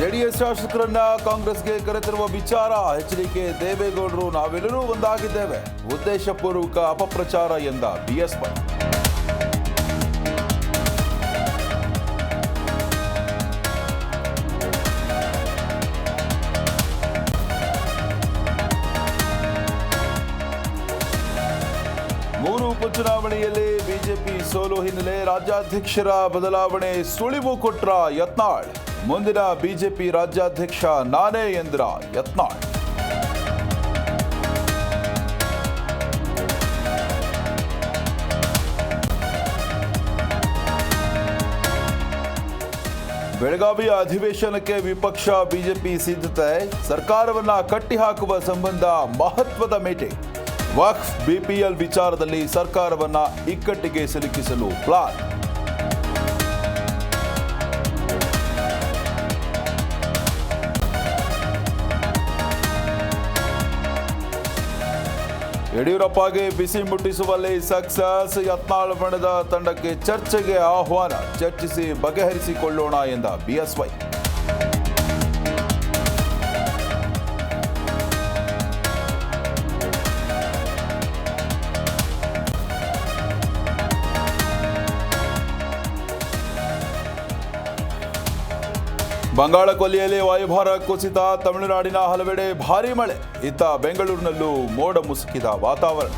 JDS ಶಾಸಕರನ್ನ ಕಾಂಗ್ರೆಸ್ಗೆ ಕರೆತರುವ ವಿಚಾರ ಎಚ್ಚರಿಕೆ ದೇವೇಗೌಡರು ನಾವೆಲ್ಲರೂ ಒಂದಾಗಿದ್ದೇವೆ, ಉದ್ದೇಶಪೂರ್ವಕ ಅಪಪ್ರಚಾರ ಎಂದ ಬಿಎಸ್ವೈ. ಮೂರು ಉಪಚುನಾವಣೆಯಲ್ಲಿ ಬಿಜೆಪಿ ಸೋಲು ಹಿನ್ನೆಲೆ ರಾಜ್ಯಾಧ್ಯಕ್ಷರ ಬದಲಾವಣೆ ಸುಳಿವು ಕೊಟ್ರ ಯತ್ನಾಳ್. ಮುಂದಿನ ಬಿಜೆಪಿ ರಾಜ್ಯಾಧ್ಯಕ್ಷ ನಾನೇ ಎಂದ್ರ ಯತ್ನಾಳ್. ಬೆಳಗಾವಿಯ ಅಧಿವೇಶನಕ್ಕೆ ವಿಪಕ್ಷ ಬಿಜೆಪಿ ಸಿದ್ಧತೆ, ಸರ್ಕಾರವನ್ನ ಕಟ್ಟಿಹಾಕುವ ಸಂಬಂಧ ಮಹತ್ವದ ಮೀಟಿಂಗ್. ವಕ್ಫ್ ಬಿಪಿಎಲ್ ವಿಚಾರದಲ್ಲಿ ಸರ್ಕಾರವನ್ನ ಇಕ್ಕಟ್ಟಿಗೆ ಸಿಲುಕಿಸಲು ಪ್ಲಾನ್. ಯಡಿಯೂರಪ್ಪಗೆ ಬಿಸಿ ಮುಟ್ಟಿಸುವಲ್ಲಿ ಸಕ್ಸಸ್, ಯತ್ನಾಳ್ ಬಣದ ತಂಡಕ್ಕೆ ಚರ್ಚೆಗೆ ಆಹ್ವಾನ, ಚರ್ಚಿಸಿ ಬಗೆಹರಿಸಿಕೊಳ್ಳೋಣ ಎಂದ ಬಿಎಸ್ವೈ. ಬಂಗಾಳ ಕೊಲ್ಲಿಯಲ್ಲಿ ವಾಯುಭಾರ ಕುಸಿತ, ತಮಿಳುನಾಡಿನ ಹಲವೆಡೆ ಭಾರೀ ಮಳೆ. ಇತ್ತ ಬೆಂಗಳೂರಿನಲ್ಲೂ ಮೋಡ ಮುಸುಕಿದ ವಾತಾವರಣ.